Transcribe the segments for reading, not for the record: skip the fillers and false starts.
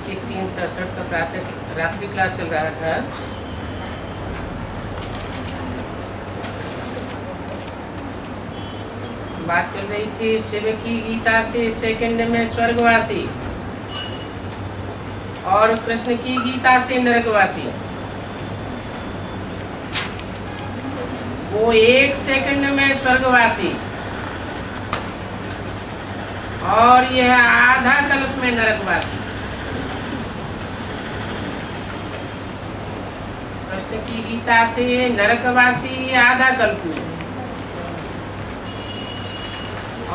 21-3-67 का रात्रि क्लास चल रहा था। बात चल रही थी शिव की गीता से सेकंड में स्वर्गवासी और कृष्ण की गीता से नरकवासी। वो 1 सेकंड में स्वर्गवासी और यह आधा कल्प में नरकवासी। कृष्ण की गीता से नरकवासी आधा कल्प में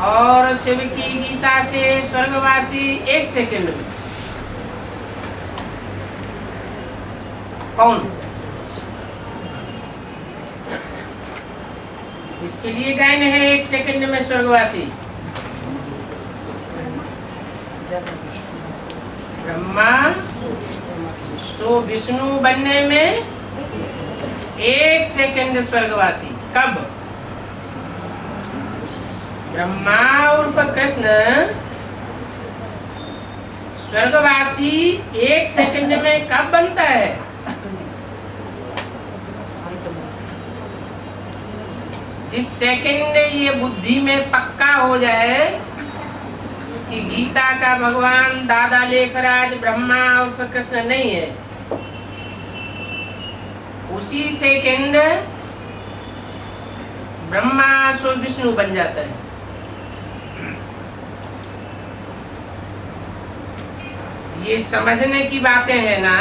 और शिव की गीता से स्वर्गवासी 1 सेकंड में। कौन? इसके लिए गायन है 1 सेकंड में स्वर्गवासी। ब्रह्मा तो विष्णु बनने में 1 सेकंड स्वर्गवासी। कब? ब्रह्मा उर्फ कृष्ण स्वर्गवासी 1 सेकंड में कब बनता है? जिस सेकंड ये बुद्धि में पक्का हो जाए कि गीता का भगवान दादा लेकर आज ब्रह्मा उर्फ कृष्ण नहीं है, उसी सेकंड ब्रह्मा सो विष्णु बन जाता है। ये समझने की बातें हैं ना।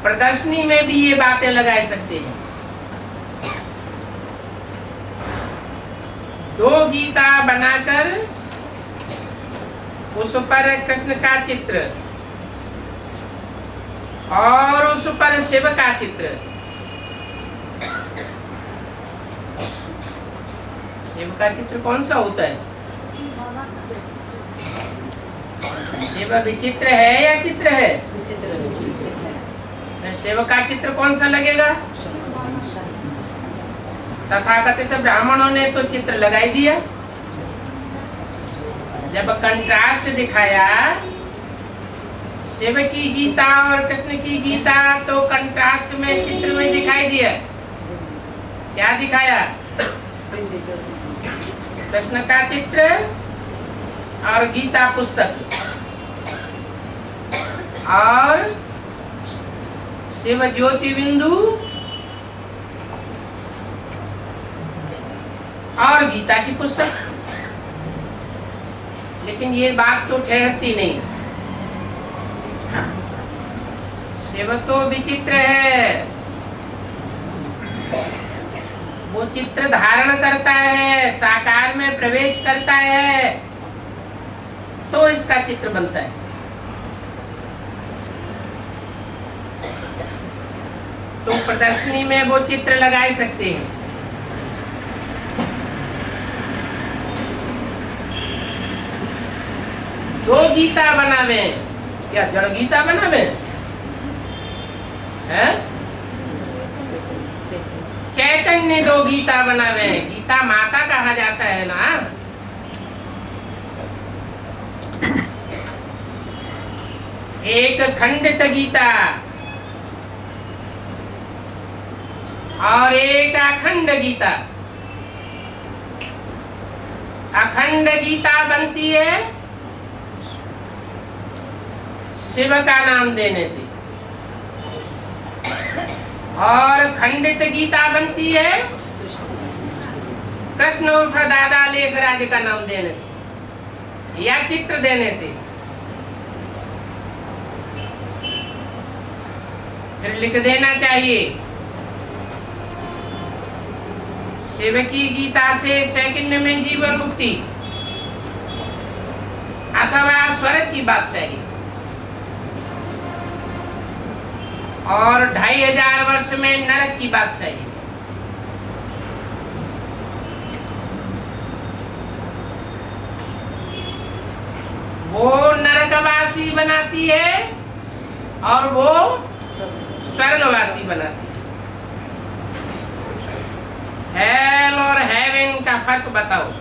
प्रदर्शनी में भी ये बातें लगा सकते हैं। 2 गीता बनाकर उस पर कृष्ण का चित्र और उस पर शिव का चित्र। शिव का चित्र कौन सा होता है? शिव विचित्र है या चित्र है? शिव का चित्र कौन सा लगेगा? तथाकथित ब्राह्मणों ने तो चित्र लगा दिया। जब कंट्रास्ट दिखाया शिव की गीता और कृष्ण की गीता, तो कंट्रास्ट में चित्र में दिखाई दिया। क्या दिखाया? कृष्ण का चित्र और गीता पुस्तक और शिव ज्योति बिंदु और गीता की पुस्तक। लेकिन ये बात तो ठहरती नहीं। शिव तो विचित्र है, वो चित्र धारण करता है, साकार में प्रवेश करता है तो इसका चित्र बनता है। तो प्रदर्शनी में वो चित्र लगा सकते हैं। दो गीता बनावे या जड़ गीता बनावे है? चैतन्य 2 गीता बनावे। गीता माता कहा जाता है ना। एक खंडित गीता और एक अखंड गीता। अखंड गीता बनती है शिव का नाम देने से और खंडित गीता बनती है कृष्ण उर्फ दादा लेखराज का नाम देने से या चित्र देने से। फिर लिख देना चाहिए शिव की गीता से सेकंड में जीवन मुक्ति अथवा स्वर्ग की बादशाही और 2500 वर्ष में नरक की बादशाही। वो नरकवासी बनाती है और वो स्वर्गवासी बनाती है। हेल और हेवन का फर्क बताओ।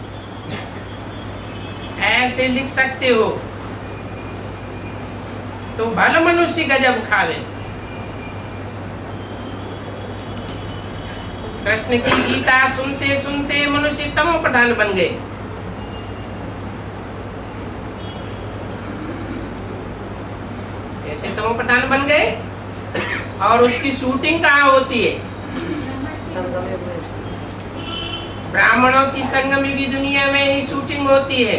ऐसे लिख सकते हो तो भल मनुष्य गजब खावे। कृष्ण की गीता सुनते सुनते मनुष्य तमो प्रधान बन गए। ऐसे तमो प्रधान बन गए। और उसकी शूटिंग कहाँ होती है? ब्राह्मणों की संगम की दुनिया में ही शूटिंग होती है।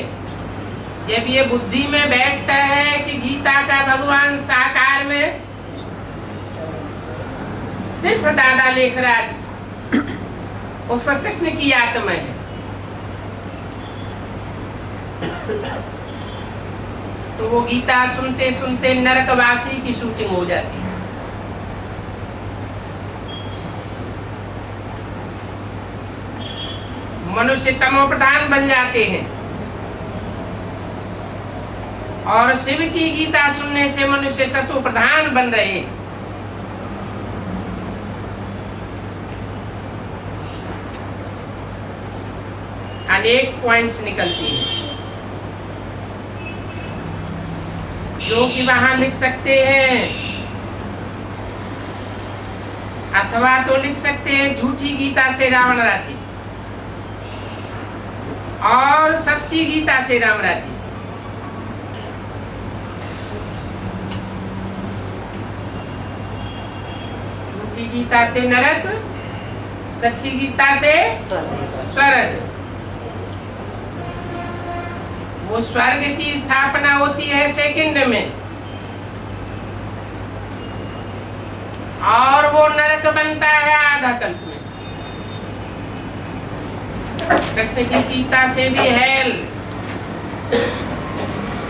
जब ये बुद्धि में बैठता है कि गीता का भगवान साकार में सिर्फ दादा लेखराज और कृष्ण की आत्मा है, तो वो गीता सुनते सुनते नरकवासी की शूटिंग हो जाती है। मनुष्य तमो प्रधान बन जाते हैं। और शिव की गीता सुनने से मनुष्य सतो प्रधान बन रहे हैं। अनेक पॉइंट्स निकलती हैं जो कि वहां लिख सकते हैं, अथवा तो लिख सकते हैं झूठी गीता से रावण राज्य और सच्ची गीता से राम राज्य। झूठी गीता से नरक, सच्ची गीता से स्वर्ग। वो स्वर्ग की स्थापना होती है सेकंड में, और वो नरक बनता है आधा कल्प में। कृष्ण की गीता से भी हेल,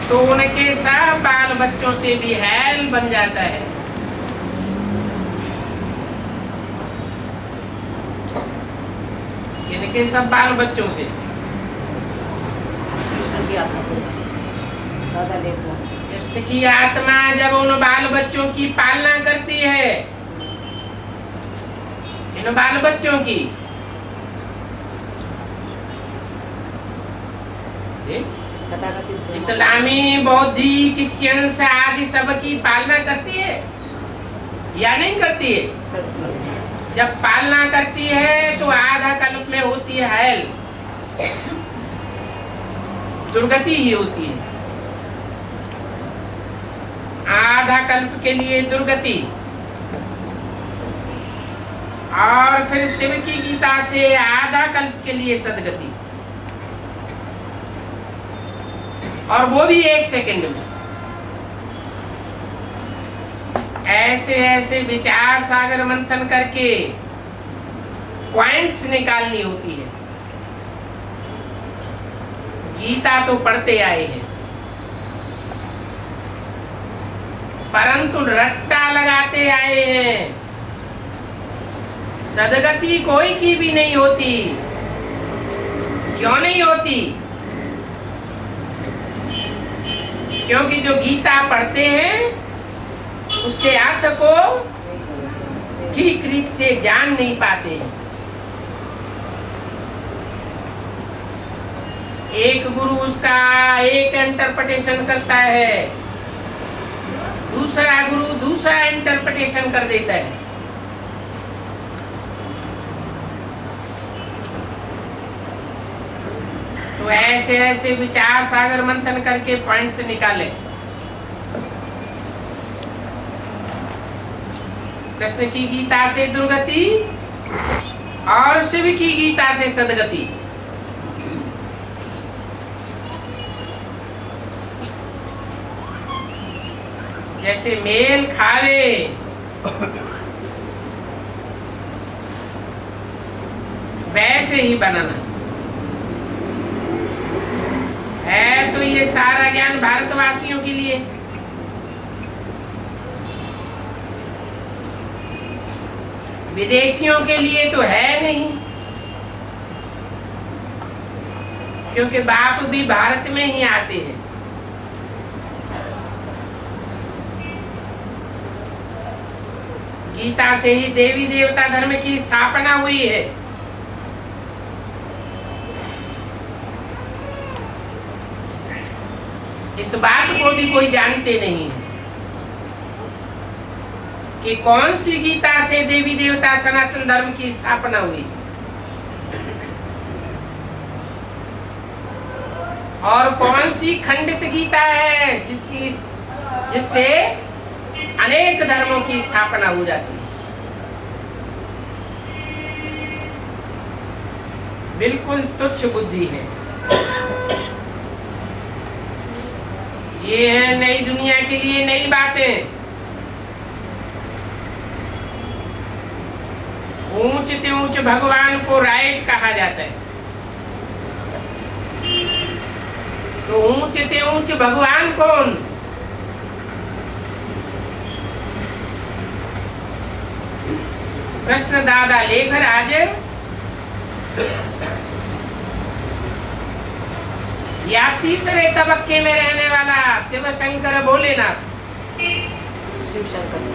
तो उनके सब बाल बच्चों से भी हेल बन जाता है। इनके सब बाल बच्चों से कृष्ण की आत्मा जब उन बाल बच्चों की पालना करती है, इन बाल बच्चों की, इस्लामी, बौद्धी, क्रिश्चियन आदि सब की पालना करती है या नहीं करती है? जब पालना करती है तो आधा कल्प में होती है हेल, दुर्गति ही होती है। आधा कल्प के लिए दुर्गति, और फिर शिव की गीता से आधा कल्प के लिए सदगति, और वो भी 1 सेकंड में। ऐसे ऐसे विचार सागर मंथन करके पॉइंट्स निकालनी होती है। गीता तो पढ़ते आए हैं, परंतु रट्टा लगाते आए हैं। सदगति कोई की भी नहीं होती। क्यों नहीं होती? क्योंकि जो गीता पढ़ते हैं उसके अर्थ को ठीक रीत से जान नहीं पाते हैं। एक गुरु उसका एक इंटरप्रिटेशन करता है, दूसरा गुरु दूसरा इंटरप्रिटेशन कर देता है। तो ऐसे ऐसे विचार सागर मंथन करके पॉइंट्स निकाले। कृष्ण की गीता से दुर्गति और शिव की गीता से सदगति। जैसे मेल खावे वैसे ही बनाना है। तो ये सारा ज्ञान भारतवासियों के लिए, विदेशियों के लिए तो है नहीं, क्योंकि बाप भी भारत में ही आते हैं। गीता से ही देवी देवता धर्म की स्थापना हुई है। इस बात को भी कोई जानते नहीं है कि कौन सी गीता से देवी देवता सनातन धर्म की स्थापना हुई और कौन सी खंडित गीता है जिससे अनेक धर्मों की स्थापना हो जाती है। बिल्कुल तुच्छ बुद्धि है। ये है नई दुनिया के लिए नई बातें। ऊंच से ऊंच भगवान को राइट कहा जाता है, तो ऊंच से ऊंच भगवान कौन? कृष्ण दादा लेकर आज या तीसरे तबक्के में रहने वाला शिव शंकर भोलेनाथ, शिव शंकर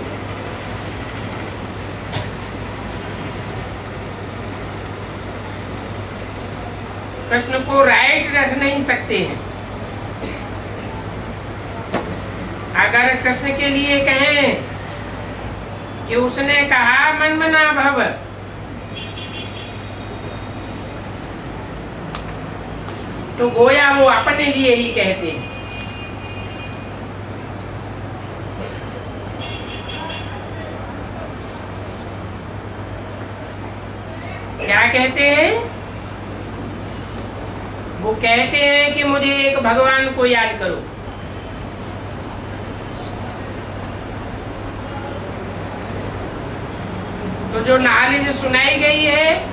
कृष्ण को राइट रख नहीं सकते हैं। अगर कृष्ण के लिए कहें कि उसने कहा मनमना भव, तो गोया वो अपने लिए ही कहते हैं। क्या कहते हैं? वो कहते हैं कि मुझे एक भगवान को याद करो। तो जो नॉलेज सुनाई गई है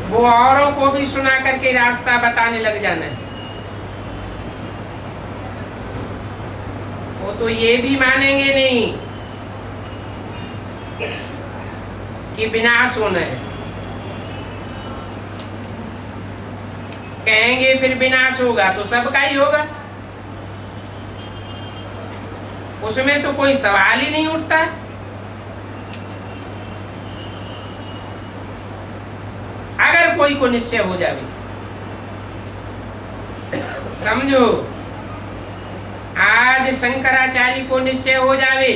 वो औरों को भी सुना करके रास्ता बताने लग जाना है। वो तो ये भी मानेंगे नहीं कि विनाश होना है, कहेंगे फिर विनाश होगा तो सबका ही होगा, उसमें तो कोई सवाल ही नहीं उठता। अगर कोई को निश्चय हो जाए, समझो आज शंकराचार्य को निश्चय हो जावे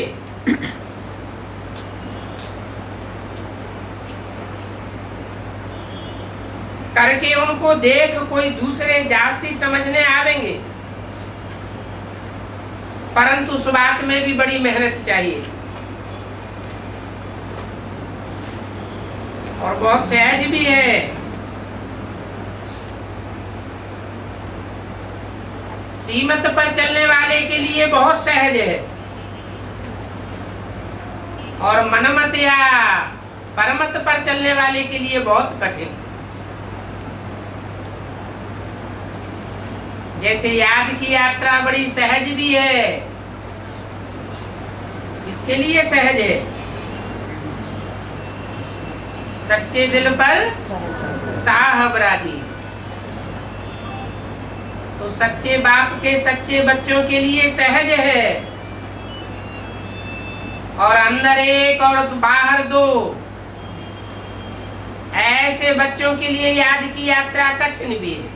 करके उनको देख कोई दूसरे जास्ती समझने आवेंगे, परंतु उस बात में भी बड़ी मेहनत चाहिए और बहुत सहज भी है। सीमत पर चलने वाले के लिए बहुत सहज है और मनमत या परमत पर चलने वाले के लिए बहुत कठिन। जैसे याद की यात्रा बड़ी सहज भी है, इसके लिए सहज है, सच्चे दिल पर साहब राजी। तो सच्चे बाप के सच्चे बच्चों के लिए सहज है और अंदर एक और बाहर दो, ऐसे बच्चों के लिए याद की यात्रा कठिन भी है।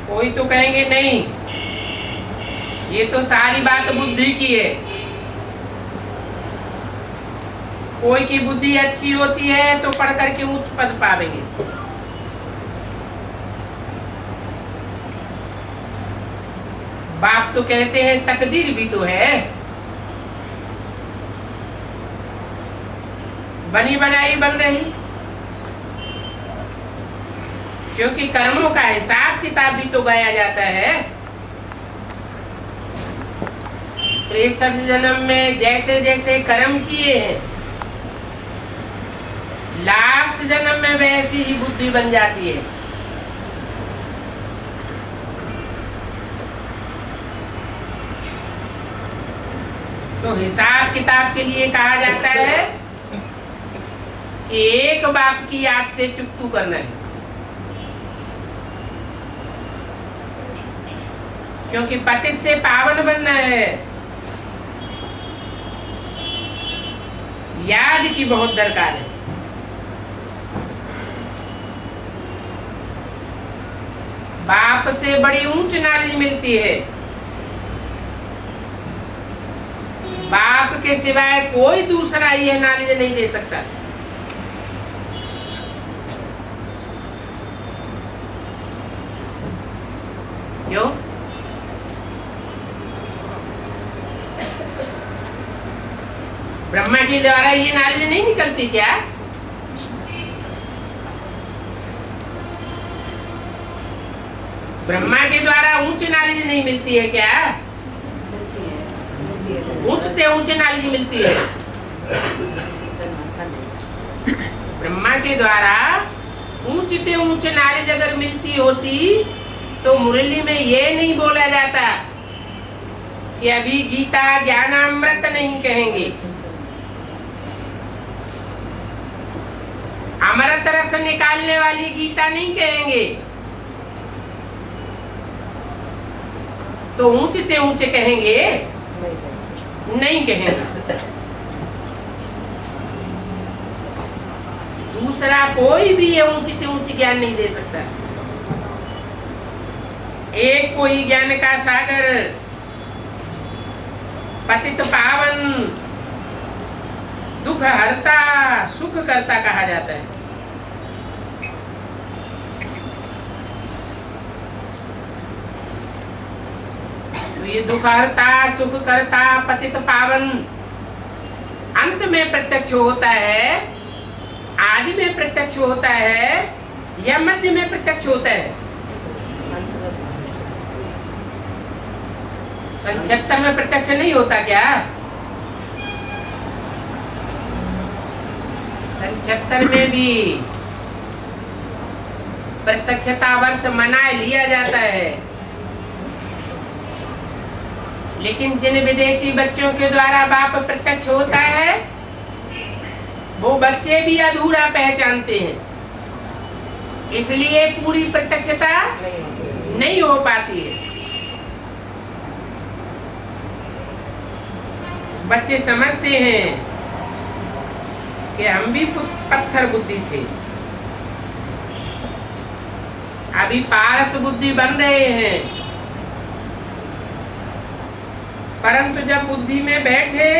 कोई तो कहेंगे नहीं, ये तो सारी बात बुद्धि की है। कोई की बुद्धि अच्छी होती है तो पढ़ करके उच्च पद पावेंगे, बाप तो कहते हैं तकदीर भी तो है, बनी बनाई बन रही, क्योंकि कर्मों का हिसाब किताब भी तो गाया जाता है। 63 जन्म में जैसे जैसे कर्म किए हैं, लास्ट जन्म में वैसी ही बुद्धि बन जाती है। तो हिसाब किताब के लिए कहा जाता है कि एक बाप की याद से चुप्पू करना है, क्योंकि पति से पावन बनना है। याद की बहुत दरकार है। बाप से बड़ी ऊंच नॉलेज मिलती है। बाप के सिवाय कोई दूसरा यह नॉलेज नहीं दे सकता। क्यों? ब्रह्मा के द्वारा ये नॉलेज नहीं निकलती क्या? ब्रह्मा के द्वारा ऊंच नॉलेज नहीं मिलती है क्या? ऊंच से ऊंच नॉलेज मिलती है। ब्रह्मा के द्वारा ऊंच से ऊंच नॉलेज अगर मिलती होती तो मुरली में ये नहीं बोला जाता कि अभी गीता ज्ञानामृत नहीं कहेंगे, अमृत रस निकालने वाली गीता नहीं कहेंगे, तो ऊंचे से ऊंचे कहेंगे? नहीं कहेंगे। दूसरा कोई भी ये ऊंची से ऊंची ज्ञान नहीं दे सकता। एक कोई ज्ञान का सागर, पतित पावन, दुख हरता, सुख करता कहा जाता है। तो ये दुख हरता, सुख करता, पतित पावन अंत में प्रत्यक्ष होता है, आदि में प्रत्यक्ष होता है या मध्य में प्रत्यक्ष होता है? संक्षेत्र में प्रत्यक्ष नहीं होता क्या? संक्षेत्र में भी प्रत्यक्षता वर्ष मना लिया जाता है, लेकिन जिन विदेशी बच्चों के द्वारा बाप प्रत्यक्ष होता है वो बच्चे भी अधूरा पहचानते हैं, इसलिए पूरी प्रत्यक्षता नहीं हो पाती है। बच्चे समझते हैं कि हम भी पत्थर बुद्धि थे, अभी पारस बुद्धि बन रहे हैं, परंतु जब बुद्धि में बैठे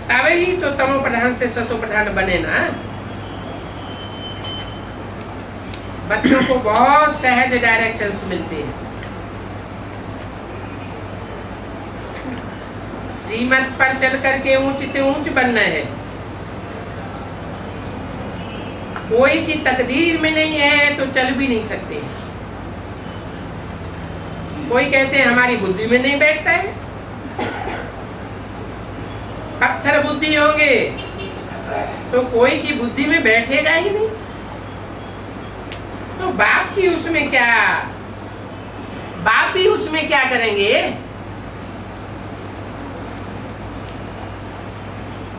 तब ही तो तमो प्रधान से सतो प्रधान बने ना। बच्चों को बहुत सहज डायरेक्शंस मिलते हैं। श्रीमत पर चल करके ऊंच से ऊंच बनना है। कोई की तकदीर में नहीं है तो चल भी नहीं सकते। कोई कहते हैं हमारी बुद्धि में नहीं बैठता है, पत्थर बुद्धि होंगे तो कोई की बुद्धि में बैठेगा ही नहीं, तो बाप की उसमें क्या, बाप भी उसमें क्या करेंगे?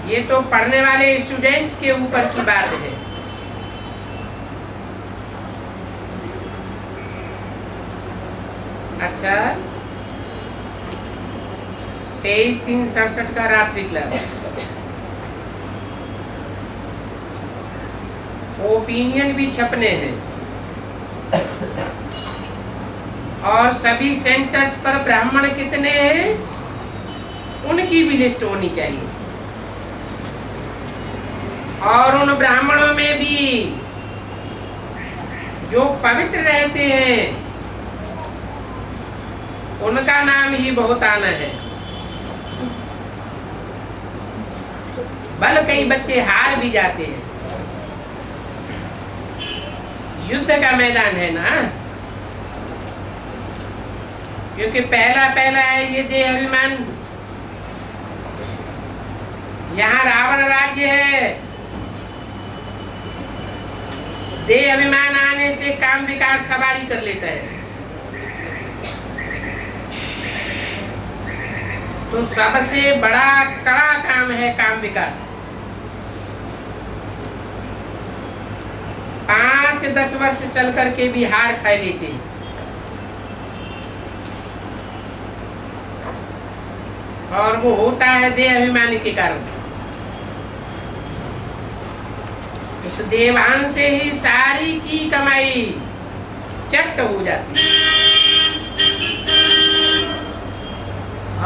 ये तो पढ़ने वाले स्टूडेंट के ऊपर की बात है। अच्छा, 23/3/67 का रात्रि क्लास, ओपिनियन भी छपने हैं और सभी सेंटर्स पर ब्राह्मण कितने हैं उनकी भी लिस्ट होनी चाहिए, और उन ब्राह्मणों में भी जो पवित्र रहते हैं उनका नाम ही बहुत आना है। बल कई बच्चे हार भी जाते हैं, युद्ध का मैदान है ना, क्योंकि पहला पहला है ये देह अभिमान। यहाँ रावण राज्य है, देह अभिमान आने से काम विकार सवारी कर लेता है। तो सबसे बड़ा कड़ा काम है काम विकार। 5-10 वर्ष चल करके भी हार खाए लेते हैं। और वो होता है देह अभिमान के कारण। उस देवांश से ही सारी की कमाई चट हो जाती है।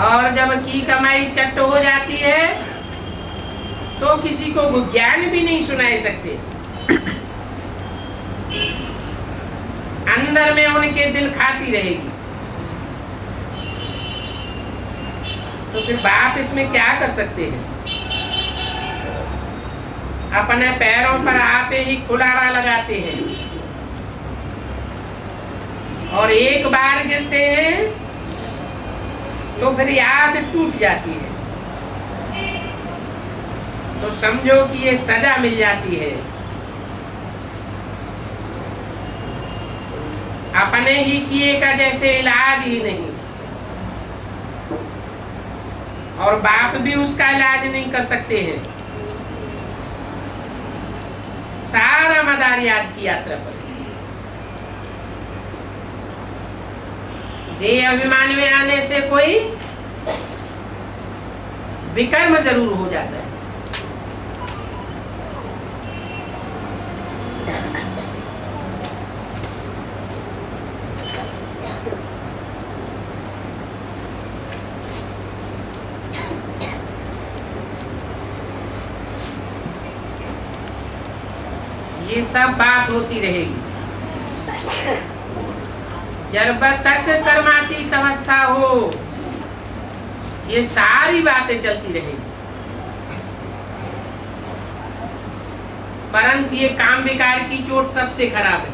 और जब की कमाई चट हो जाती है तो किसी को ज्ञान भी नहीं सुनाई सकते। अंदर में उनके दिल खाती रहेगी। तो फिर बाप इसमें क्या कर सकते हैं? अपने पैरों पर आप ही कुल्हाड़ा लगाते हैं और एक बार गिरते हैं तो फिर याद टूट जाती है। तो समझो कि ये सजा मिल जाती है। अपने ही किए का जैसे इलाज ही नहीं, और बाप भी उसका इलाज नहीं कर सकते हैं। सारा मदार याद की यात्रा पर ये अभिमान में आने से कोई विकर्म जरूर हो जाता है। ये सब बात होती रहेगी जब तक कर्मातीत अवस्था हो। ये सारी बातें चलती रहेगी, परंतु ये काम विकार की चोट सबसे खराब है।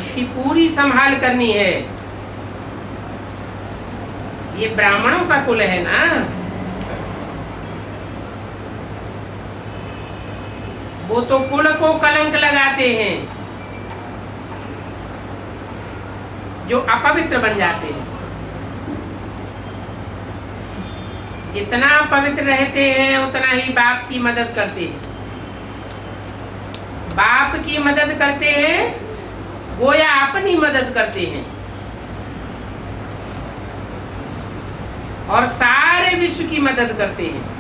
उसकी पूरी संभाल करनी है। ये ब्राह्मणों का कुल है ना, वो तो कुल को कलंक लगाते हैं, जो अपवित्र बन जाते हैं। जितना पवित्र रहते हैं उतना ही बाप की मदद करते हैं। बाप की मदद करते हैं वो या अपनी मदद करते हैं, और सारे विश्व की मदद करते हैं।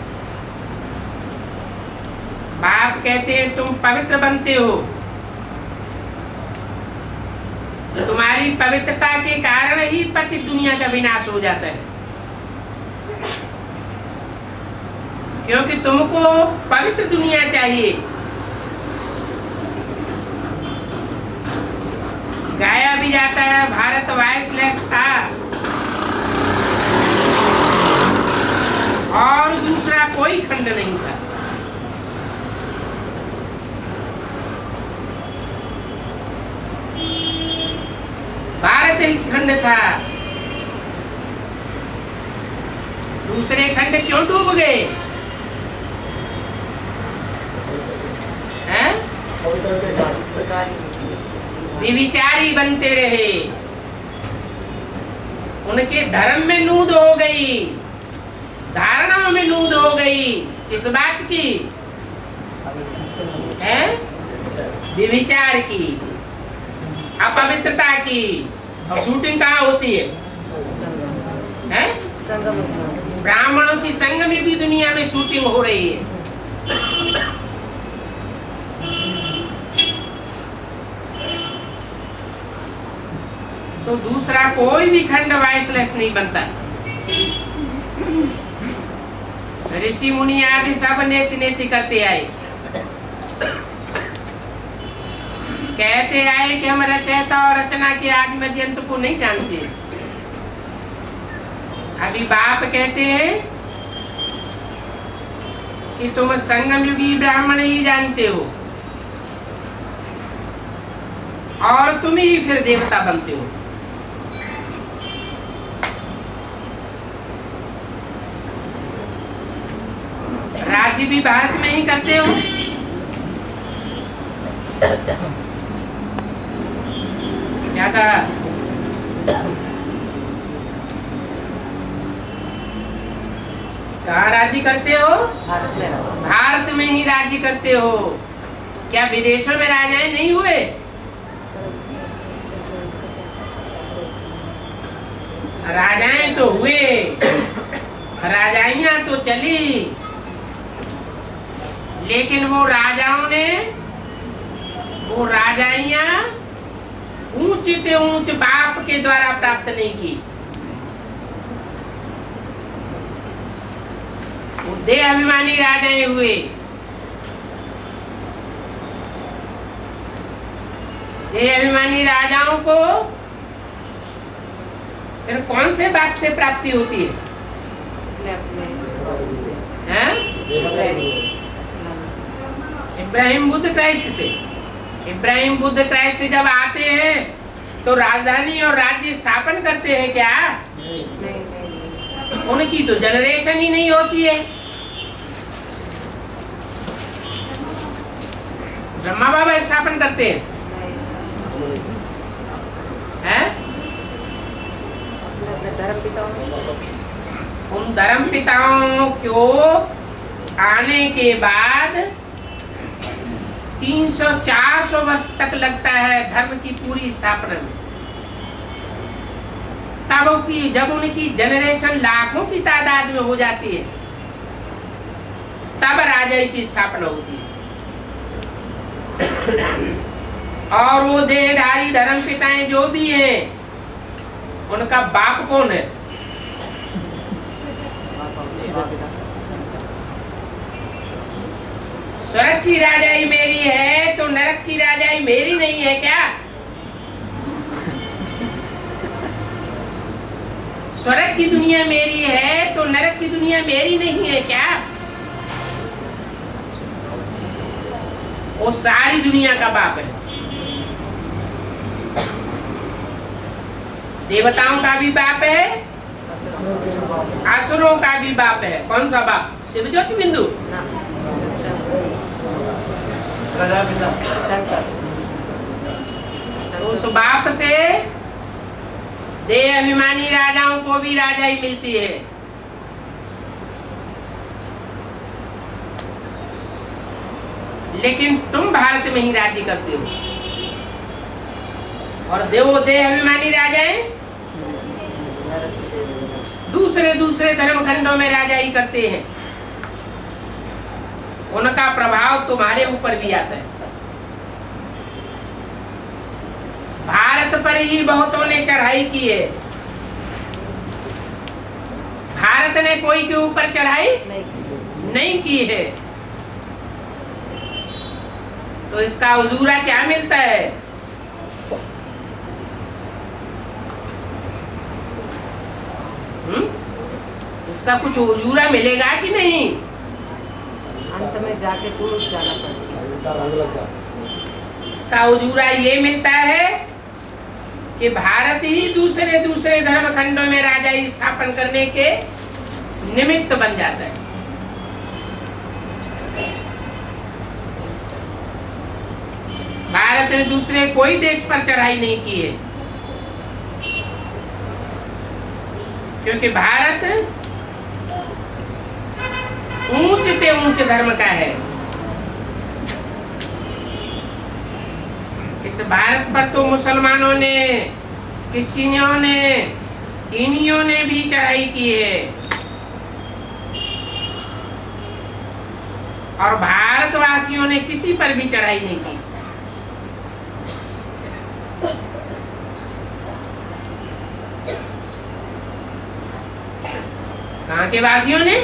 बाप कहते हैं तुम पवित्र बनते हो, तुम्हारी पवित्रता के कारण ही पति दुनिया का विनाश हो जाता है, क्योंकि तुमको पवित्र दुनिया चाहिए। गाया भी जाता है भारत वॉइसलेस था और दूसरा कोई खंड नहीं था। भारत ही खंड था, दूसरे खंड क्यों डूब गए? हैं? विविचारी बनते रहे, उनके धर्म में नूद हो गई, धारणाओं में नूद हो गई। किस बात की? है विविचार की, अपवित्रता की। और शूटिंग कहाँ होती है? हैं? ब्राह्मणों की संग में भी दुनिया में शूटिंग हो रही है। तो दूसरा कोई भी खंड वॉइसलेस नहीं बनता। ऋषि मुनि आदि सब नेति नेति करते आए, कहते आए कि हम रचयिता और रचना के आदि मध्यंत को नहीं जानते। अभी बाप कहते हैं कि तुम संगम युगी ब्राह्मण ही जानते हो, और तुम ही फिर देवता बनते हो। राज्य भी भारत में ही करते हो। क्या कहा? कहाँ राज्य करते हो? भारत में ही राज्य करते हो। क्या विदेशों में राजाएं नहीं हुए? राजाएं तो हुए, राजाइयां तो चली, लेकिन वो राजाइयां ऊंच से ऊंच बाप के द्वारा प्राप्त नहीं की। वो देह अभिमानी राजाएं हुए। देह अभिमानी राजाओं को फिर कौन से बाप से प्राप्ति होती है? इब्राहिम बुद्ध क्राइस्ट से। इब्राहिम बुद्ध क्राइस्ट जब आते हैं तो राजधानी और राज्य स्थापन करते हैं क्या? उनकी तो जनरेशन ही नहीं होती है। ब्रह्मा बाबा स्थापन करते हैं, हैं? उन धर्म पिताओं को आने के बाद 300-400 वर्ष तक लगता है धर्म की पूरी स्थापना में। जब उनकी जनरेशन लाखों की तादाद में हो जाती है, तब राजाई की स्थापना होती है। और वो देहधारी धर्म पिताएं जो भी हैं, उनका बाप कौन है? स्वर्ग की राजाई मेरी है तो नरक की राजाई मेरी नहीं है क्या? स्वर्ग की दुनिया मेरी है तो नरक की दुनिया मेरी नहीं है क्या? वो सारी दुनिया का बाप है। देवताओं का भी बाप है, असुरों का भी बाप है। कौन सा बाप? शिव ज्योति बिंदु। उस बाप से देह अभिमानी राजाओं को भी राजाई मिलती है। लेकिन तुम भारत में ही राज्य करते हो, और देह अभिमानी राजाएं दूसरे धर्म खंडों में राजाई करते हैं। उनका प्रभाव तुम्हारे ऊपर भी आता है। भारत पर ही बहुतों ने चढ़ाई की है। भारत ने कोई के ऊपर चढ़ाई नहीं की है। तो इसका उजूरा क्या मिलता है? इसका कुछ उजूरा मिलेगा कि नहीं? अंत में जाके पुरुष जाना पड़ेगा। इसका उजूरा ये मिलता है कि भारत ही दूसरे धर्म खंडों में राजाई स्थापन करने के निमित्त बन जाता है। भारत ने दूसरे कोई देश पर चढ़ाई नहीं की है, क्योंकि भारत ऊंच से ऊंच धर्म का है। इस भारत पर तो मुसलमानों ने, क्रिश्चियनों ने, चीनियों ने भी चढ़ाई की है, और भारतवासियों ने किसी पर भी चढ़ाई नहीं की। कहाँ के वासियों ने?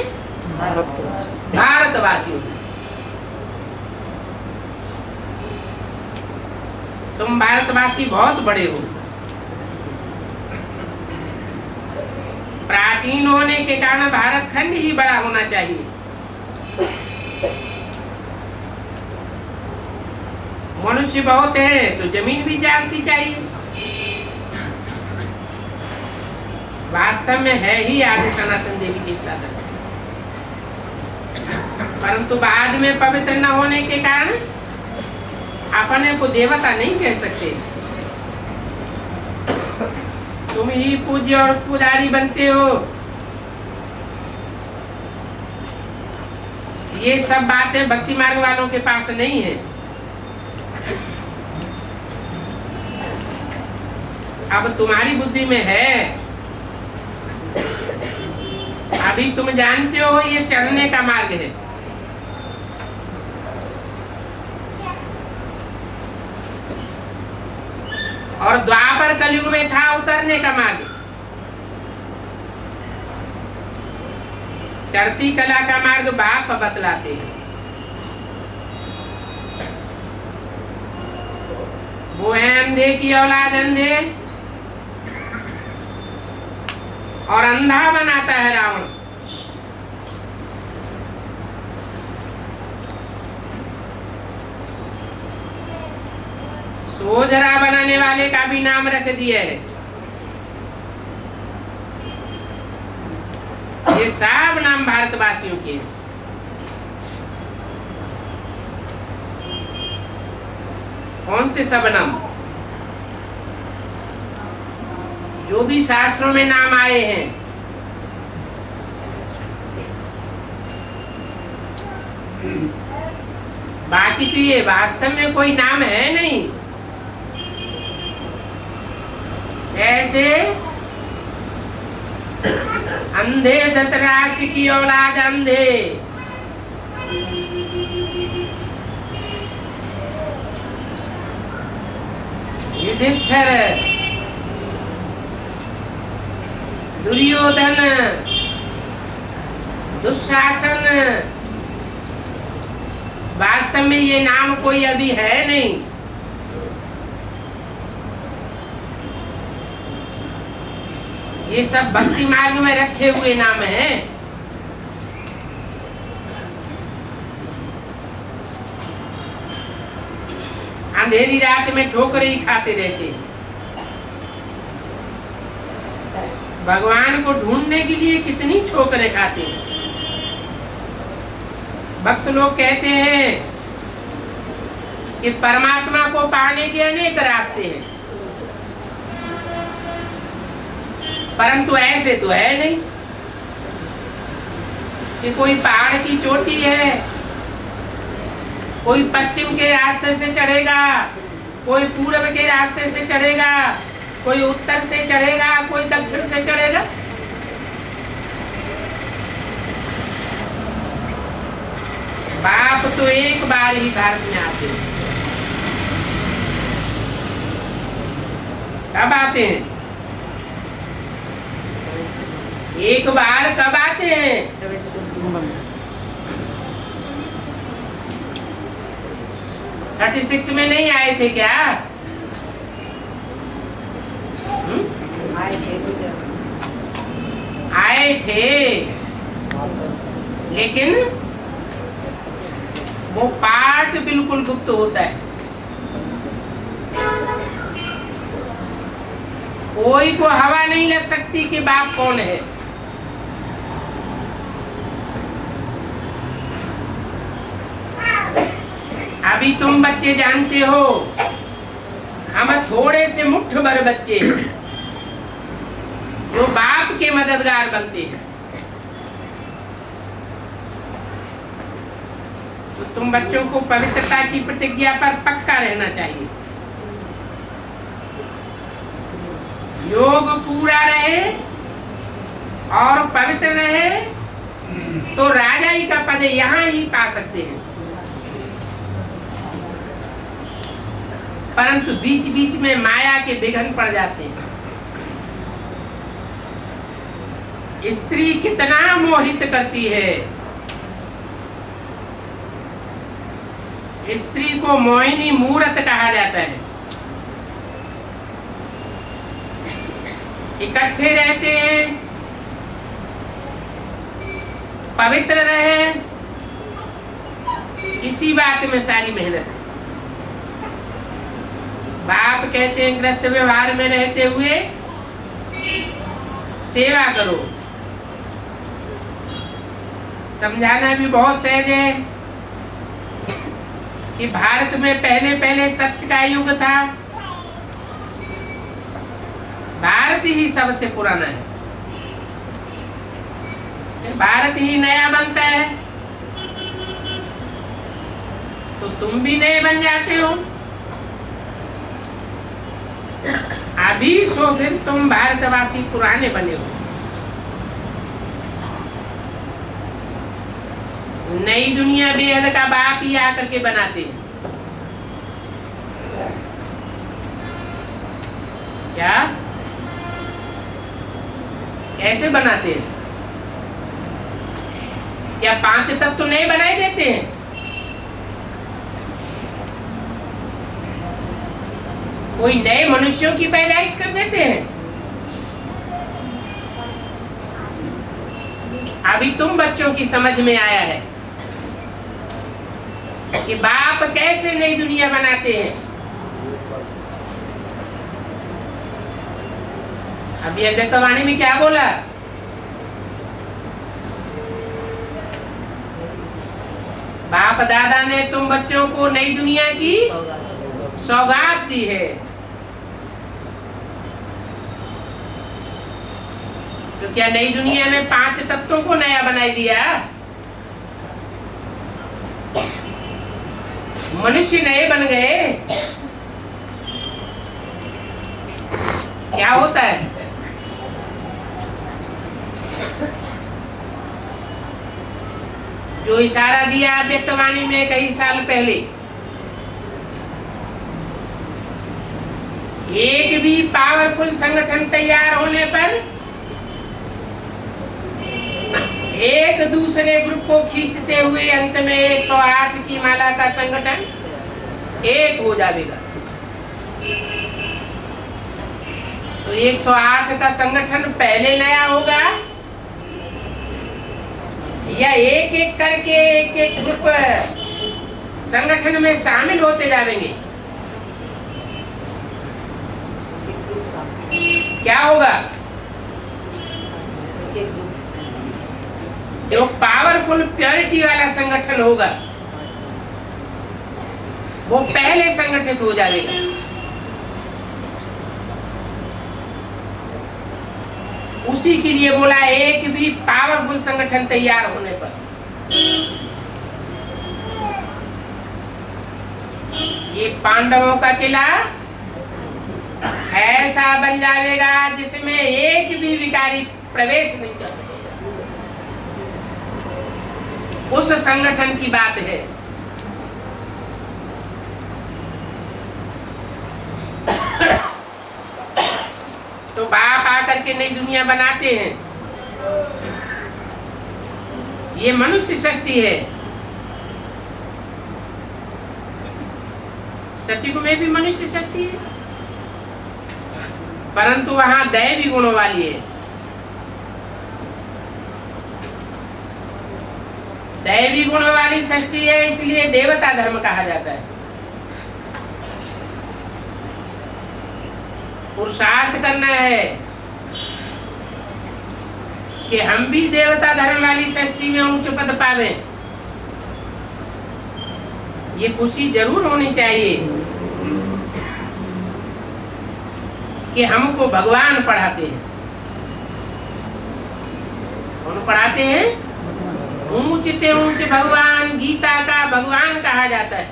भारतवासियों ने। तुम भारतवासी बहुत बड़े हो। प्राचीन होने के कारण भारत खंड ही बड़ा होना चाहिए। मनुष्य बहुत है तो जमीन भी जास्ती चाहिए। वास्तव में है ही आदि सनातन देवी की साधन, परंतु बाद में पवित्र न होने के कारण अपने को देवता नहीं कह सकते। तुम ही पूज्य और पुजारी बनते हो। ये सब बातें भक्ति मार्ग वालों के पास नहीं है। अब तुम्हारी बुद्धि में है, अभी तुम जानते हो ये चढ़ने का मार्ग है। और द्वापर कलयुग में था उतरने का मार्ग। चढ़ती कला का मार्ग बाप बतलाते हैं। वो है अंधे की औलाद अंधे, और अंधा बनाता है रावण। सोझरा बनाने वाले का भी नाम रख दिया है। ये सब नाम भारतवासियों के हैं। कौन से सब नाम? जो भी शास्त्रों में नाम आए हैं। बाकी तो ये वास्तव में कोई नाम है नहीं। ऐसे अंधे धृतराष्ट्र की औलाद अंधे, युधिष्ठिर, दुर्योधन, दुशासन, वास्तव में ये नाम कोई अभी है नहीं। ये सब भक्ति मार्ग में रखे हुए नाम हैं। अंधेरी रात में ठोकरें ही खाते रहते। भगवान को ढूंढने के लिए कितनी ठोकरें खाते हैं। भक्त लोग कहते हैं कि परमात्मा को पाने के अनेक रास्ते हैं, परंतु ऐसे तो है नहीं कि कोई पहाड़ की चोटी है, कोई पश्चिम के रास्ते से चढ़ेगा, कोई पूर्व के रास्ते से चढ़ेगा, कोई उत्तर से चढ़ेगा, कोई दक्षिण से चढ़ेगा। बाप तो एक बार ही भारत में आते हैं। कब आते हैं? एक बार कब आते हैं? 36 में नहीं आए थे क्या? आए थे, लेकिन वो पाठ बिल्कुल गुप्त होता है। कोई को हवा नहीं लग सकती कि बाप कौन है। अभी तुम बच्चे जानते हो, हम थोड़े से मुट्ठ भर बच्चे जो बाप के मददगार बनते हैं। तो तुम बच्चों को पवित्रता की प्रतिज्ञा पर पक्का रहना चाहिए। योग पूरा रहे और पवित्र रहे तो राजाई का पद यहाँ ही पा सकते हैं। परंतु बीच बीच में माया के विघ्न पड़ जाते हैं। स्त्री कितना मोहित करती है। स्त्री को मोहिनी मूरत कहा जाता है। इकट्ठे रहते हैं, पवित्र रहे, इसी बात में सारी मेहनत है। बाप कहते हैं गृहस्थ व्यवहार में रहते हुए सेवा करो। समझाना भी बहुत सहज है कि भारत में पहले पहले सत्य का युग था। भारत ही सबसे पुराना है, भारत ही नया बनता है तो तुम भी नए बन जाते हो। अभी सो फिर तुम भारतवासी पुराने बने हो। नई दुनिया बेहद का बाप ही आकर के बनाते हैं। क्या कैसे बनाते हैं? क्या 5 तत्व तो नहीं बनाए देते हैं? कोई नए मनुष्यों की पैदाइश कर देते हैं। अभी तुम बच्चों की समझ में आया है कि बाप कैसे नई दुनिया बनाते हैं। अभी अव्यक्तवाणी में क्या बोला? बाप दादा ने तुम बच्चों को नई दुनिया की सौगात दी है। तो क्या नई दुनिया में 5 तत्वों को नया बनाई दिया? मनुष्य नए बन गए। क्या होता है? जो इशारा दिया अव्यक्तवाणी में कई साल पहले, एक भी पावरफुल संगठन तैयार होने पर एक दूसरे ग्रुप को खींचते हुए अंत में 108 की माला का संगठन एक हो जाएगा। तो 108 का संगठन पहले नया होगा या एक एक करके एक एक ग्रुप संगठन में शामिल होते जाएंगे? क्या होगा? जो पावरफुल प्योरिटी वाला संगठन होगा वो पहले संगठित हो जाएगा। उसी के लिए बोला एक भी पावरफुल संगठन तैयार होने पर ये पांडवों का किला ऐसा बन जाएगा जिसमें एक भी विकारी प्रवेश नहीं कर सकेगा। उस संगठन की बात है। तो बाप आकर के नई दुनिया बनाते हैं। ये मनुष्य सृष्टि है। सतयुग में भी मनुष्य सृष्टि है, परंतु वहां दैवी गुणों वाली है। दैवी गुणों वाली सृष्टि है, इसलिए देवता धर्म कहा जाता है। पुरुषार्थ करना है कि हम भी देवता धर्म वाली सृष्टि में उच्च पद पावे। ये खुशी जरूर होनी चाहिए कि हमको भगवान पढ़ाते हैं। कौन पढ़ाते हैं? ऊंचते ऊंच भगवान। गीता का भगवान कहा जाता है।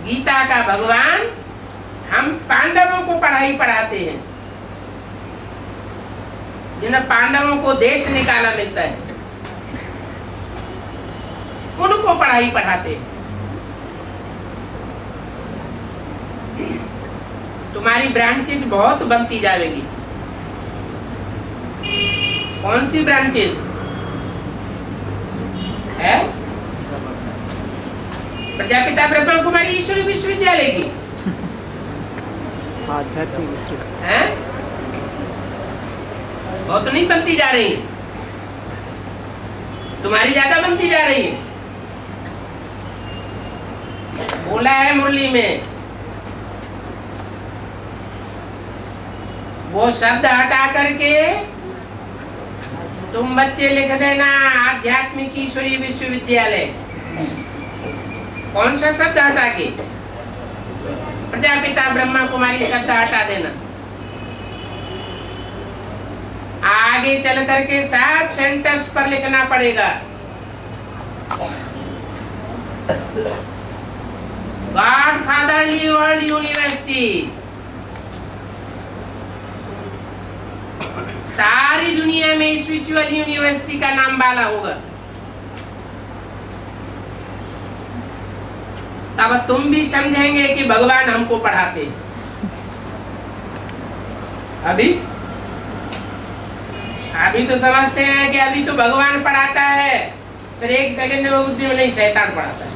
गीता का भगवान हम पांडवों को पढ़ाई पढ़ाते हैं। जिन पांडवों को देश निकाला मिलता है उनको पढ़ाई पढ़ाते हैं। तुम्हारी ब्रांचेज बहुत बनती जाएगी। कौन सी ब्रांचेज है? प्रजापिता ब्रह्मा कुमारी ईश्वरी विश्वविद्यालय की आध्यात्मिक है? बहुत नहीं बनती जा रही, तुम्हारी ज्यादा बनती जा रही है। बोला है मुरली में, वो शब्द हटा करके तुम बच्चे लिख देना आध्यात्मिक ईश्वरीय विश्वविद्यालय। कौन सा शब्द हटा के? प्रजापिता ब्रह्मा कुमारी शब्द हटा देना। आगे चल करके 7 सेंटर्स पर लिखना पड़ेगा। God fatherly world university. सारी दुनिया में स्पिरिचुअल यूनिवर्सिटी का नाम वाला होगा। तब तुम भी समझेंगे कि भगवान हमको पढ़ाते हैं। अभी तो समझते हैं कि अभी तो भगवान पढ़ाता है, फिर एक सेकंड में बुद्धि में नहीं, शैतान पढ़ाता है।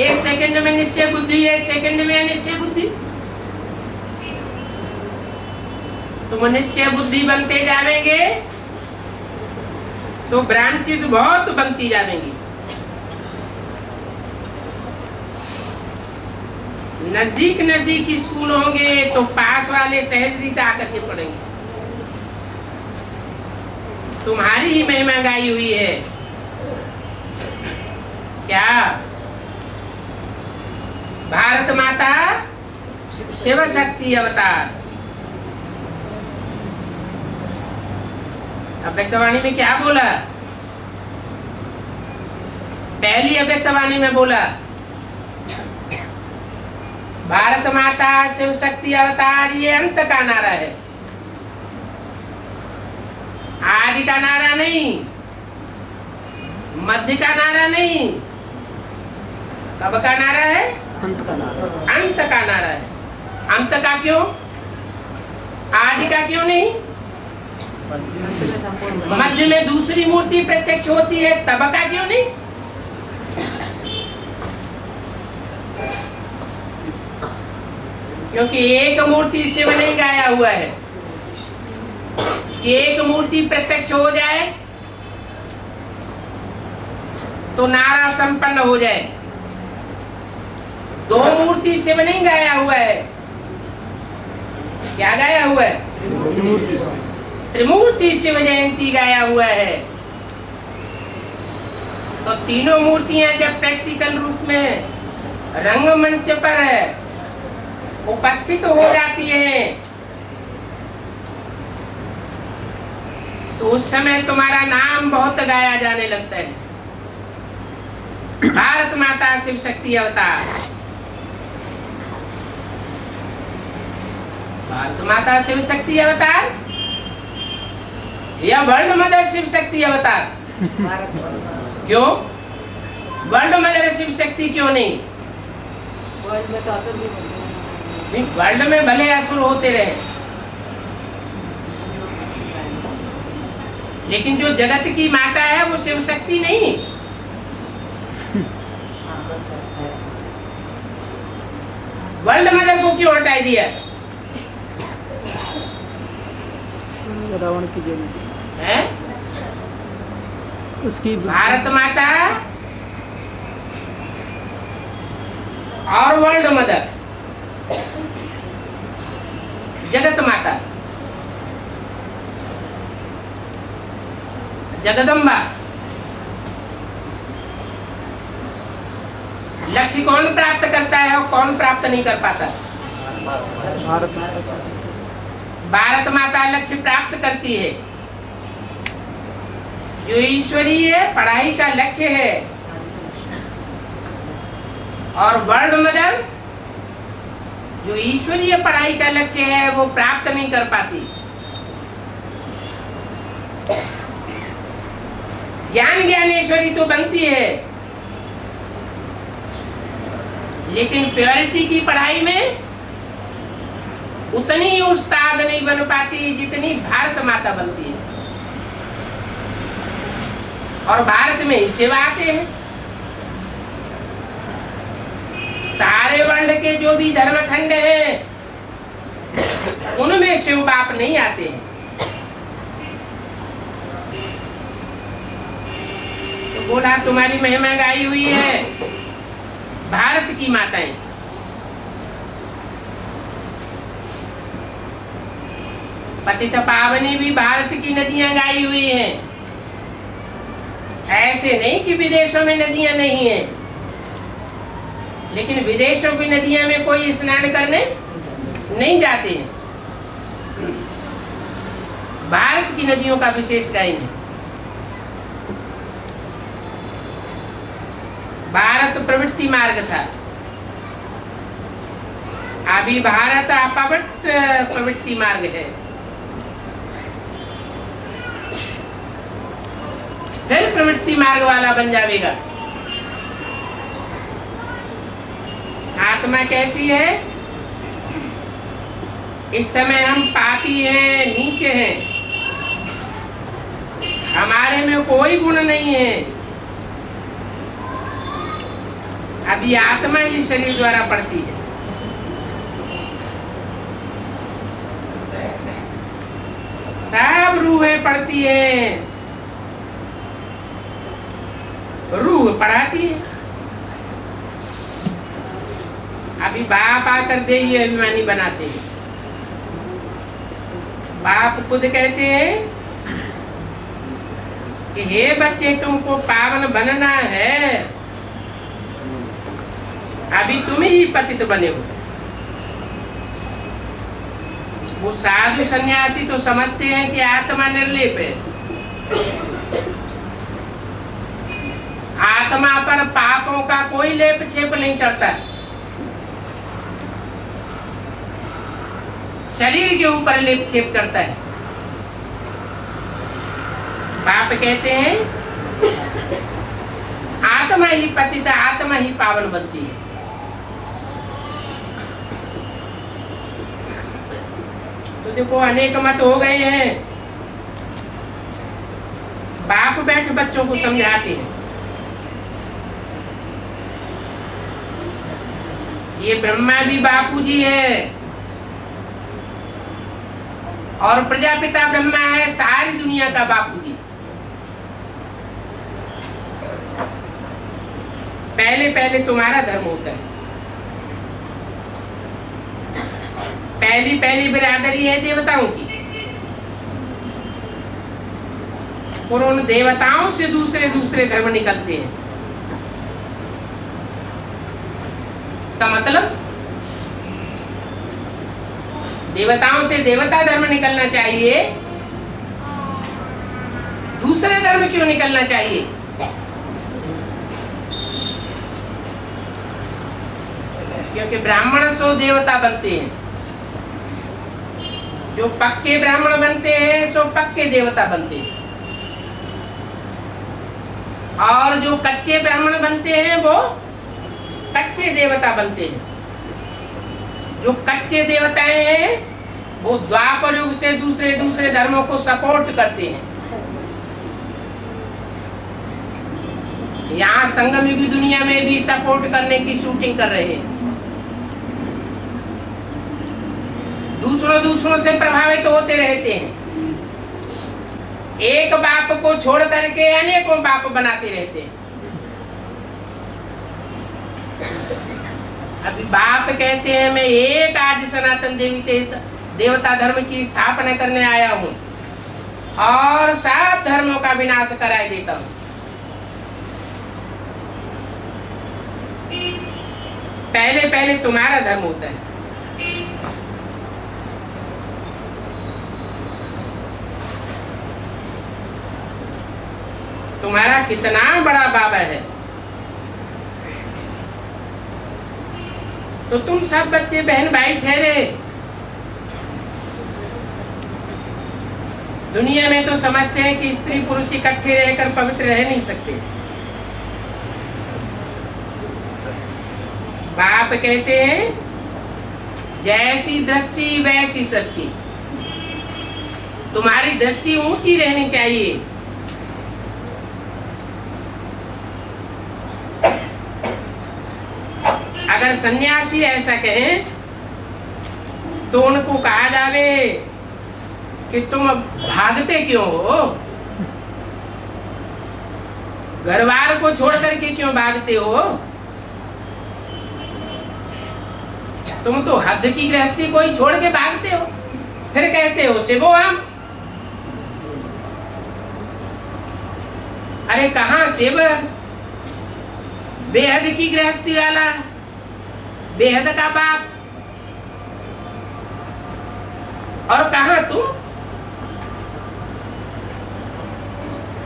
एक सेकंड में निश्चय बुद्धि, एक सेकंड में अनिश्चय बुद्धि। तुम निश्चय बुद्धि बनते जाएंगे तो ब्रांचेस बहुत बनती जाएंगी। नजदीक नजदीक स्कूल होंगे तो पास वाले सहजरीता आकर के पढ़ेंगे। तुम्हारी ही महिमा गाई हुई है क्या? भारत माता शिव शक्ति अवतार। अव्यक्तवाणी में क्या बोला? पहली अव्यक्तवाणी में बोला भारत माता शिव शक्ति अवतार, ये अंत का नारा है, आदि का नारा नहीं, मध्य का नारा नहीं। कब का नारा है? अंत का नारा। अंत का नारा है। अंत का क्यों? आदि का क्यों नहीं? मध्य में दूसरी मूर्ति प्रत्यक्ष होती है, तब का क्यों नहीं? क्योंकि एक मूर्ति शिव नहीं गाया हुआ है। एक मूर्ति प्रत्यक्ष हो जाए तो नारा संपन्न हो जाए। दो मूर्ति शिव नहीं गाया हुआ है, क्या गाया हुआ है? त्रिमूर्ति शिव जयंती गाया हुआ है। तो तीनों मूर्तियां जब प्रैक्टिकल रूप में रंगमंच पर उपस्थित हो जाती है तो उस समय तुम्हारा नाम बहुत गाया जाने लगता है। भारत माता शिव शक्ति अवतार, भारत माता शिव शक्ति अवतार या वर्ल्ड मदर शिव शक्ति अवतार? क्यों वर्ल्ड मदर शिव शक्ति क्यों नहीं? वर्ल्ड में तो असर नहीं, वर्ल्ड में भले असुर होते रहे, लेकिन जो जगत की माता है वो शिव शक्ति नहीं। वर्ल्ड मदर को क्यों हटाई दिया? रावण की जय है? उसकी भारत माता और वर्ल्ड मदर, जगत माता, जगदम्बा। लक्ष्य कौन प्राप्त करता है और कौन प्राप्त नहीं कर पाता? भारत भारत माता लक्ष्य प्राप्त करती है। जो ईश्वरीय पढ़ाई का लक्ष्य है, और वर्ल्ड मदर जो ईश्वरीय पढ़ाई का लक्ष्य है वो प्राप्त नहीं कर पाती। ज्ञान ज्ञानेश्वरी तो बनती है, लेकिन प्योरिटी की पढ़ाई में उतनी उस्ताद नहीं बन पाती जितनी भारत माता बनती है। और भारत में ही शिव आते हैं। सारे वर्ल्ड के जो भी धर्मखंड हैं उनमें शिव बाप नहीं आते हैं। तो बोला तुम्हारी महिमा गाई हुई है भारत की माताएं। पतित पावनी भी भारत की नदियां गाई हुई हैं। ऐसे नहीं कि विदेशों में नदियां नहीं हैं, लेकिन विदेशों की नदियां में कोई स्नान करने नहीं जाते। भारत की नदियों का विशेष गायन है। भारत प्रवृत्ति मार्ग था, अभी भारत अपवृत्त प्रवृत्ति मार्ग है। फिर प्रवृत्ति मार्ग वाला बन जाएगा। आत्मा कहती है इस समय हम पापी हैं, नीचे हैं, हमारे में कोई गुण नहीं है। अभी आत्मा ही शरीर द्वारा पढ़ती है। सब रूहें पढ़ती है, रूह पढ़ाती है। अभी बाप आकर दे ये अभिमानी बनाते हैं। बाप खुद कहते हैं कि हे बच्चे तुमको पावन बनना है, अभी तुम ही पतित बने हो। वो साधु सन्यासी तो समझते हैं कि आत्मा निर्लेप है, आत्मा पर पापों का कोई लेप छेप नहीं चढ़ता, शरीर के ऊपर लेप छेप चढ़ता है। बाप कहते हैं आत्मा ही पतित, आत्मा ही पावन बनती है। तो देखो अनेक मत हो गए हैं। बाप बैठ बच्चों को समझाते हैं ये ब्रह्मा भी बापू जी है और प्रजापिता ब्रह्मा है, सारी दुनिया का बापू जी। पहले पहले तुम्हारा धर्म होता है, पहली पहली बिरादरी है देवताओं की, और उन देवताओं से दूसरे दूसरे धर्म निकलते हैं। इसका मतलब देवताओं से देवता धर्म निकलना चाहिए, दूसरे धर्म क्यों निकलना चाहिए? क्योंकि ब्राह्मण सो देवता बनते हैं, जो पक्के ब्राह्मण बनते हैं सो पक्के देवता बनते हैं, और जो कच्चे ब्राह्मण बनते हैं वो कच्चे देवता बनते हैं। जो कच्चे देवताएं हैं वो द्वापर युग से दूसरे दूसरे धर्मों को सपोर्ट करते हैं। यहाँ संगम युगी दुनिया में भी सपोर्ट करने की शूटिंग कर रहे हैं। दूसरों से प्रभावित होते रहते हैं। एक बाप को छोड़ करके अनेकों बाप बनाते रहते हैं। अभी बाप कहते हैं मैं एक आदि सनातन देवी देवता धर्म की स्थापना करने आया हूँ और सब धर्मों का विनाश कराए देता हूँ। पहले पहले तुम्हारा धर्म होता है। तुम्हारा कितना बड़ा बाबा है, तो तुम सब बच्चे बहन भाई ठहरे। दुनिया में तो समझते हैं कि स्त्री पुरुष इकट्ठे रहकर पवित्र रह नहीं सकते। बाप कहते हैं जैसी दृष्टि वैसी सृष्टि। तुम्हारी दृष्टि ऊंची रहनी चाहिए। अगर सन्यासी ऐसा कहें तो उनको कहा जावे कि तुम भागते क्यों हो, घरवार को छोड़ करके क्यों भागते हो? तुम तो हद की गृहस्थी को ही छोड़ के भागते हो, फिर कहते हो शिवो हम। अरे कहाँ शिव, बेहद की गृहस्थी वाला, बेहद का बाप, और कहाँ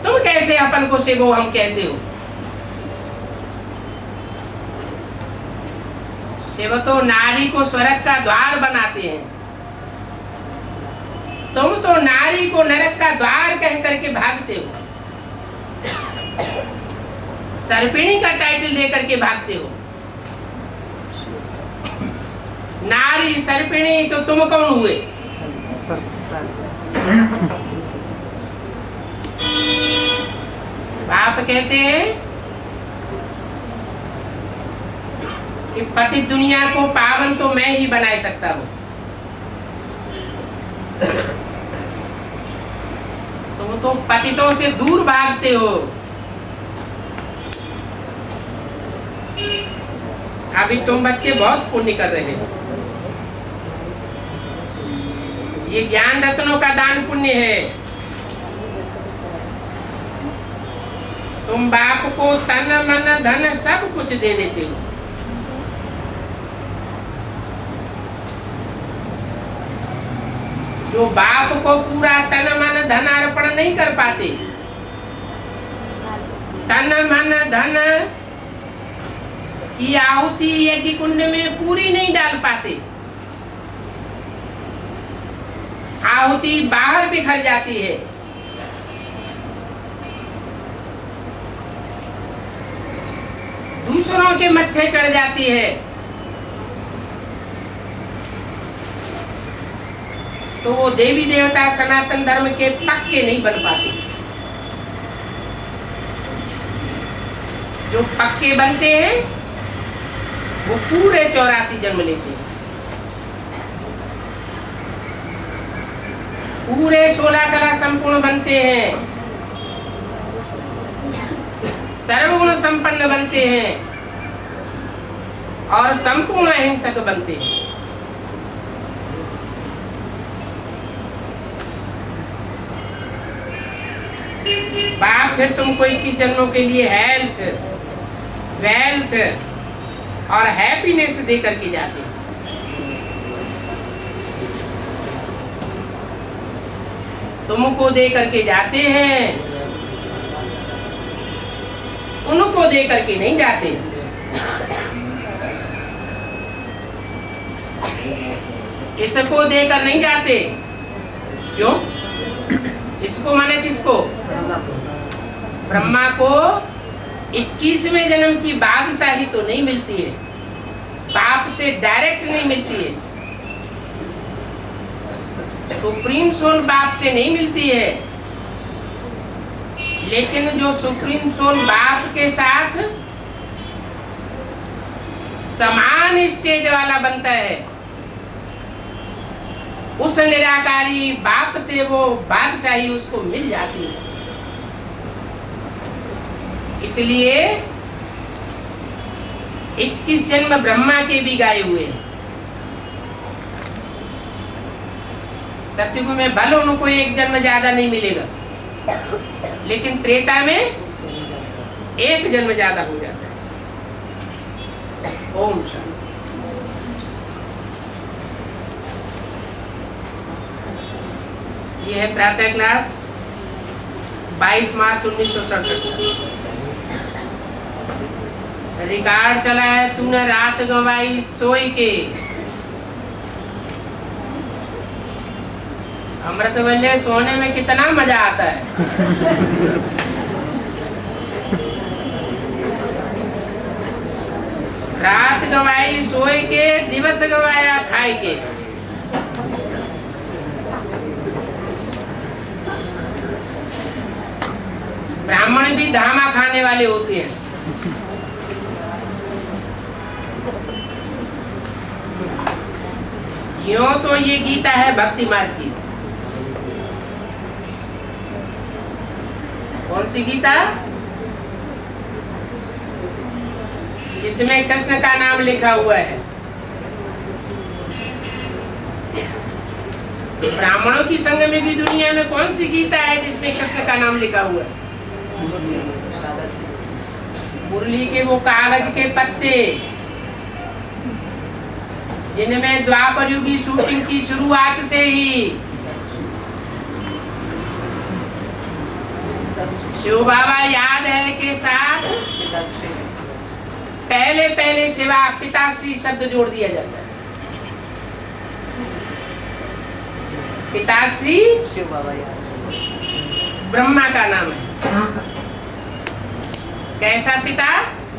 तुम कैसे अपन को शिवो हम कहते हो? शिव तो नारी को स्वर्ग का द्वार बनाते हैं, तुम तो नारी को नरक का द्वार कह करके भागते हो। सर्पिणी का टाइटल देकर के भागते हो। नारी सर्पिणी तो तुम कौन हुए? बाप कहते हैं कि पति दुनिया को पावन तो मैं ही बना सकता हूं। तुम तो पतितों से दूर भागते हो। अभी तुम बच्चे बहुत पुण्य कर रहे हो। ये ज्ञान रत्नों का दान पुण्य है। तुम बाप को तन मन धन सब कुछ दे देते हो। जो बाप को पूरा तन मन धन अर्पण नहीं कर पाते, तन मन धन की आहुति यज्ञ कुंड में पूरी नहीं डाल पाते, आहुति बाहर बिखर जाती है। दूसरों के मत्थे चढ़ जाती है। तो वो देवी देवता सनातन धर्म के पक्के नहीं बन पाते। जो पक्के बनते हैं वो पूरे 84 जन्म लेते हैं, पूरे 16 कला संपूर्ण बनते हैं, सर्वगुण संपन्न बनते हैं और संपूर्ण अहिंसक बनते हैं। बाप फिर तुमको 21 जन्मों के लिए हेल्थ, वेल्थ और हैप्पीनेस दे करके जाते हैं। तुमको दे करके जाते हैं, उनको दे करके नहीं जाते। इसको देकर नहीं जाते। क्यों? इसको माने किसको? ब्रह्मा को 21वें जन्म की बादशाही तो नहीं मिलती है, बाप से डायरेक्ट नहीं मिलती है, सुप्रीम सोल बाप से नहीं मिलती है। लेकिन जो सुप्रीम सोल बाप के साथ समान स्टेज वाला बनता है, उस निराकारी बाप से वो बादशाही उसको मिल जाती है। इसलिए 21 जन्म ब्रह्मा के भी गाए हुए हैं। सतयुग में भले उनको एक जन्म ज्यादा नहीं मिलेगा, लेकिन त्रेता में एक जन्म ज्यादा हो जाता है। ओम शांति। ये है प्रातः क्लास 22 मार्च 1967। रिकॉर्ड चला है तूने रात गंवाई सोई के। अमृत वेले सोने में कितना मजा आता है। रात गंवाई सोई के, दिवस गंवाया खाए के। ब्राह्मण भी धामा खाने वाले होते हैं। यूं तो ये गीता है भक्ति मार्ग की। कौन सी गीता? जिसमें कृष्ण का नाम लिखा हुआ है। ब्राह्मणों की संग में भी दुनिया में कौन सी गीता है जिसमें कृष्ण का नाम लिखा हुआ है? मुरली के वो कागज के पत्ते जिनमें द्वापर युगी शूटिंग की शुरुआत से ही शिव बाबा याद है के साथ पहले पहले शिवा पिताश्री शब्द जोड़ दिया जाता है। पिताश्री शिव बाबा याद ब्रह्मा का नाम है। कैसा पिता?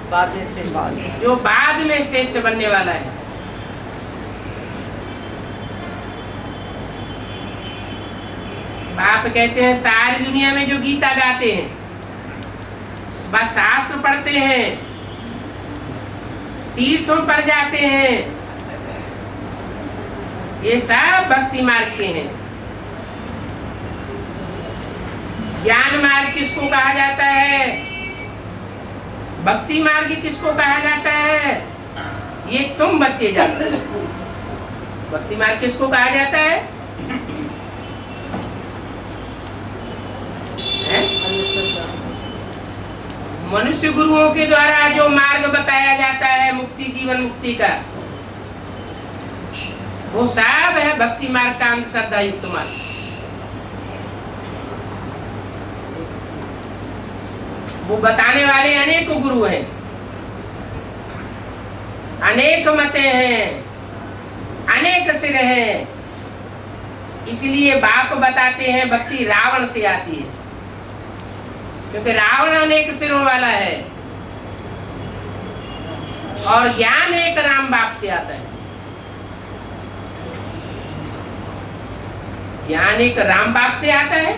बाद में श्रेष्ठ। जो बाद में श्रेष्ठ बनने वाला है। बाप कहते हैं सारी दुनिया में जो गीता गाते हैं, बस शास्त्र पढ़ते हैं, तीर्थों पर जाते हैं, ये सब भक्ति मार्ग के हैं। ज्ञान मार्ग किसको कहा जाता है? भक्ति मार्ग किसको कहा जाता है? ये तुम बच्चे जानते हो। भक्ति मार्ग किसको कहा जाता है? मनुष्य गुरुओं के द्वारा जो मार्ग बताया जाता है मुक्ति, जीवन मुक्ति का, वो सब है भक्ति मार्ग का अंधश्रद्धा युक्त मार्ग। वो बताने वाले अनेक गुरु हैं, अनेक मतें हैं, अनेक सिर हैं। इसलिए बाप बताते हैं भक्ति रावण से आती है, क्योंकि रावण अनेक सिरों वाला है, और ज्ञान एक राम बाप से आता है। ज्ञान एक राम बाप से आता है।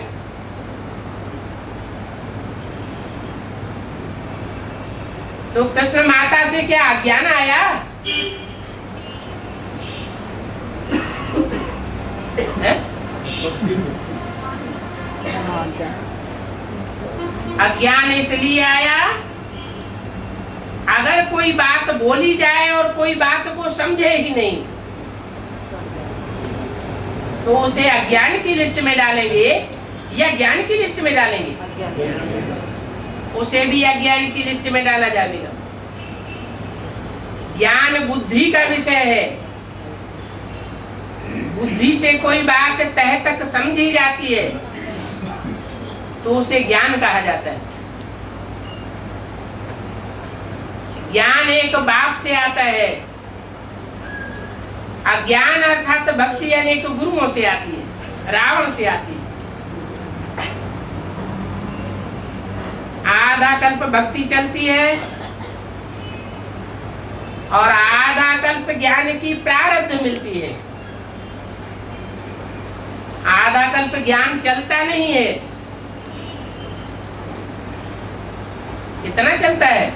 तो कृष्ण माता से क्या अज्ञान आया? अज्ञान इसलिए आया, अगर कोई बात बोली जाए और कोई बात को समझे ही नहीं, तो उसे अज्ञान की लिस्ट में डालेंगे या ज्ञान की लिस्ट में डालेंगे? उसे भी अज्ञान की लिस्ट में डाला जाएगा। ज्ञान बुद्धि का विषय है। बुद्धि से कोई बात तह तक समझी जाती है तो उसे ज्ञान कहा जाता है। ज्ञान एक बाप से आता है। अज्ञान अर्थात भक्ति अनेक गुरुओं से आती है, रावण से आती है। आधा कल्प भक्ति चलती है और आधा कल्प ज्ञान की प्रारब्ध मिलती है। आधा कल्प ज्ञान चलता नहीं है। कितना चलता है?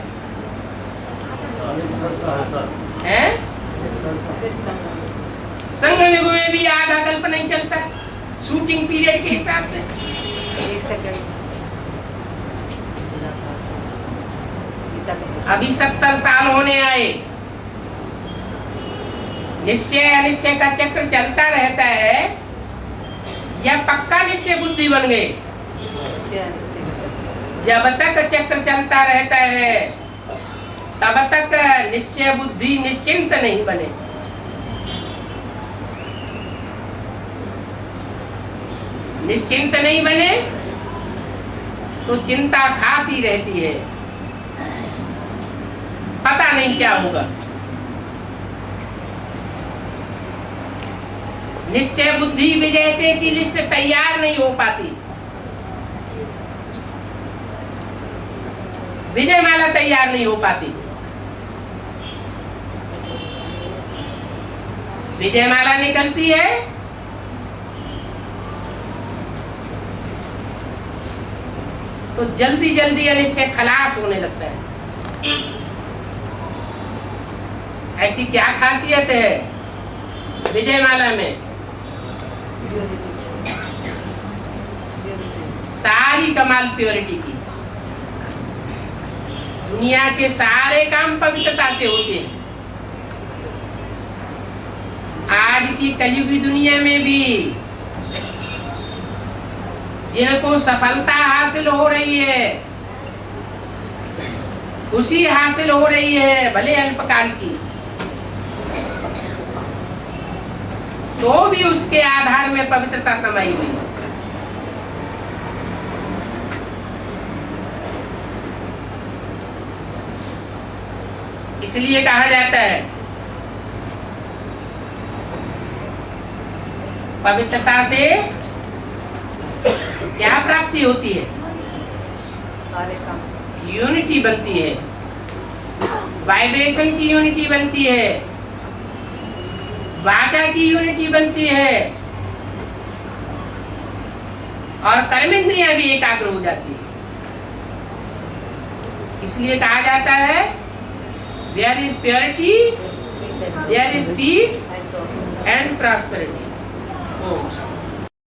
संघ युग में भी आधा कल्प नहीं चलता, शूटिंग पीरियड के हिसाब से। 1 सेकंड। अभी 70 साल होने आए। निश्चय अनिश्चय का चक्र चलता रहता है या पक्का निश्चय बुद्धि बन गए? जब तक चक्र चलता रहता है तब तक निश्चय बुद्धि निश्चिंत नहीं बने। निश्चिंत नहीं बने तो चिंता खाती रहती है, पता नहीं क्या होगा। निश्चय बुद्धि विजेते की लिस्ट तैयार नहीं हो पाती। विजय माला तैयार नहीं हो पाती। विजय माला निकलती है तो जल्दी जल्दी अनिश्चय खलास होने लगता है। ऐसी क्या खासियत है विजय माला में? सारी कमाल प्योरिटी की। दुनिया के सारे काम पवित्रता से होते हैं। आज की कलयुगी दुनिया में भी जिनको सफलता हासिल हो रही है, खुशी हासिल हो रही है, भले अल्पकाल की, तो भी उसके आधार में पवित्रता समाई हुई। इसलिए कहा जाता है पवित्रता से क्या प्राप्ति होती है? सारे काम यूनिटी बनती है, वाइब्रेशन की यूनिटी बनती है, वाचा की यूनिटी बनती है और कर्मेंद्रियां भी एकाग्र हो जाती है। इसलिए कहा जाता है there is purity, there is peace and prosperity.